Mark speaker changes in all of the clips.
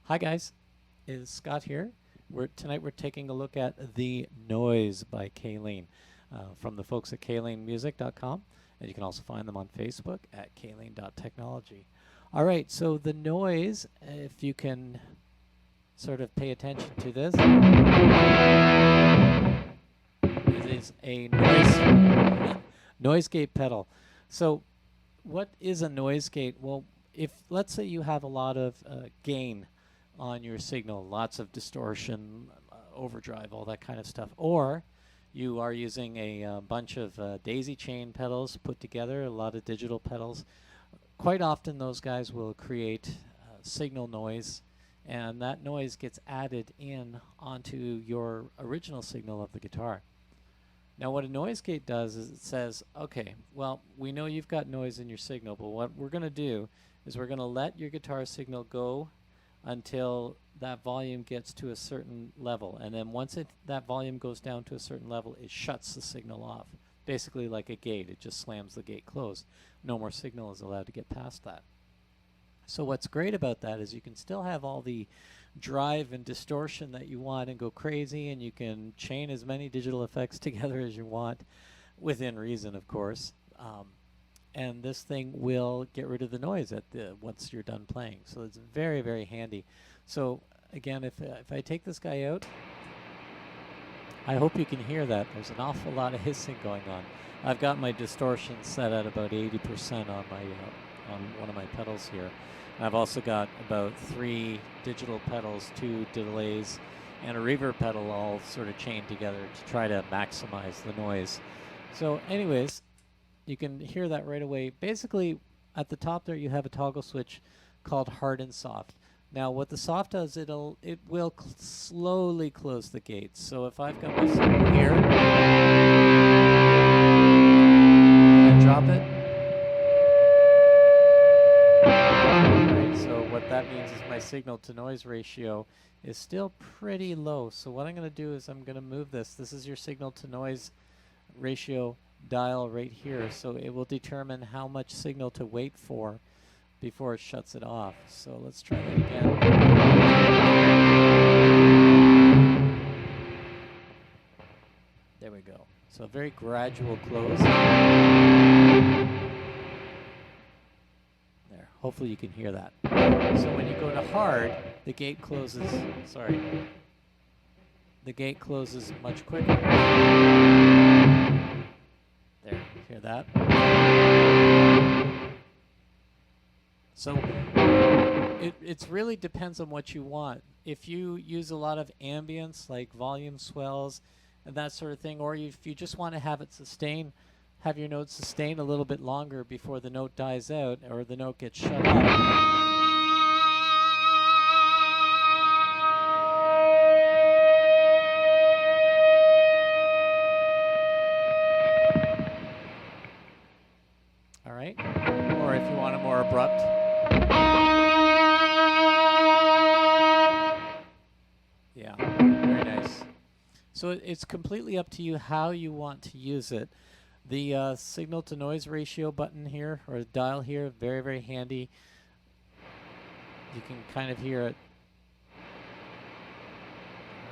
Speaker 1: Hi guys, it's Scott here. Tonight we're taking a look at The Noise by Caline from the folks at calinemusic.com, and you can also find them on Facebook at caline.technology. All right, so The Noise, if you can sort of pay attention to this, it is a noise gate pedal. So what is a noise gate? Well, if let's say you have a lot of gain on your signal, lots of distortion, overdrive, all that kind of stuff, or you are using a bunch of daisy chain pedals put together, a lot of digital pedals, quite often those guys will create signal noise, and that noise gets added in onto your original signal of the guitar. Now what a noise gate does is it says, okay, well, we know you've got noise in your signal, but what we're going to do is we're going to let your guitar signal go until that volume gets to a certain level, and then once that volume goes down to a certain level, it shuts the signal off. Basically like a gate, it just slams the gate closed. No more signal is allowed to get past that. So what's great about that is you can still have all the drive and distortion that you want and go crazy, and you can chain as many digital effects together as you want, within reason of course. And this thing will get rid of the noise once you're done playing. So it's very, very handy. So again, if I take this guy out, I hope you can hear that. There's an awful lot of hissing going on. I've got my distortion set at about 80% on my on one of my pedals here. And I've also got about 3 digital pedals, 2 delays, and a reverb pedal all sort of chained together to try to maximize the noise. So anyways, you can hear that right away. Basically, at the top there, you have a toggle switch called hard and soft. Now, what the soft does, it will slowly close the gates. So if I've got my signal here, and drop it. Right, so what that means is my signal to noise ratio is still pretty low. So what I'm going to do is I'm going to move this. This is your signal to noise ratio dial right here, so it will determine how much signal to wait for before it shuts it off. So let's try that again. There we go. So a very gradual close. There, hopefully you can hear that. So when you go to hard, the gate closes, the gate closes much quicker. There, hear that? So it really depends on what you want. If you use a lot of ambience, like volume swells and that sort of thing, or if you just want to have it sustain, have your note sustain a little bit longer before the note dies out or the note gets shut off. Alright, or if you want it more abrupt. Yeah, very nice. So it's completely up to you how you want to use it. The signal to noise ratio button here, or dial here, very, very handy. You can kind of hear it.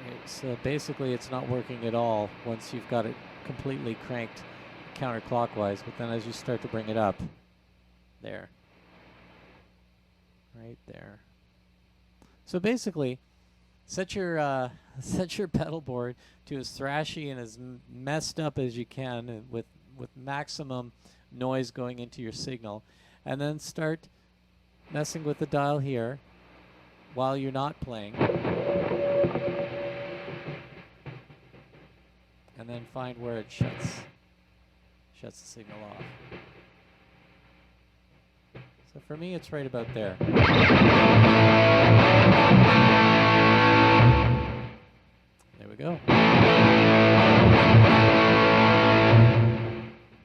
Speaker 1: Alright, so basically it's not working at all once you've got it completely cranked counterclockwise, but then as you start to bring it up, there, right there. So basically, set your pedal board to as thrashy and as messed up as you can, and with maximum noise going into your signal, and then start messing with the dial here while you're not playing, and then find where it shuts the signal off. So for me, it's right about there. There we go.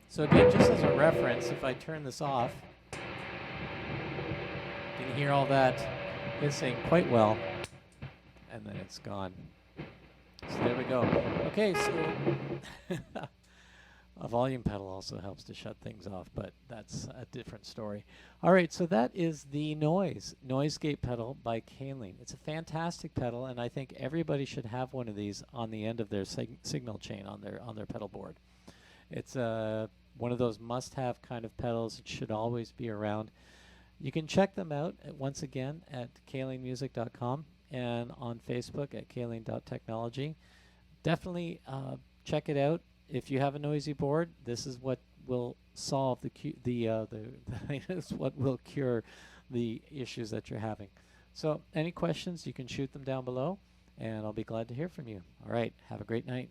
Speaker 1: So again, just as a reference, if I turn this off, you can hear all that hissing quite well, and then it's gone. So there we go. Okay, so a volume pedal also helps to shut things off, but that's a different story. All right, so that is the Noise Gate pedal by Caline. It's a fantastic pedal, and I think everybody should have one of these on the end of their signal chain on their pedal board. It's one of those must-have kind of pedals. It should always be around. You can check them out once again at calinemusic.com and on Facebook at caline.technology. Definitely check it out. If you have a noisy board, this is what will solve what will cure the issues that you're having. So any questions, you can shoot them down below, and I'll be glad to hear from you. All right, have a great night.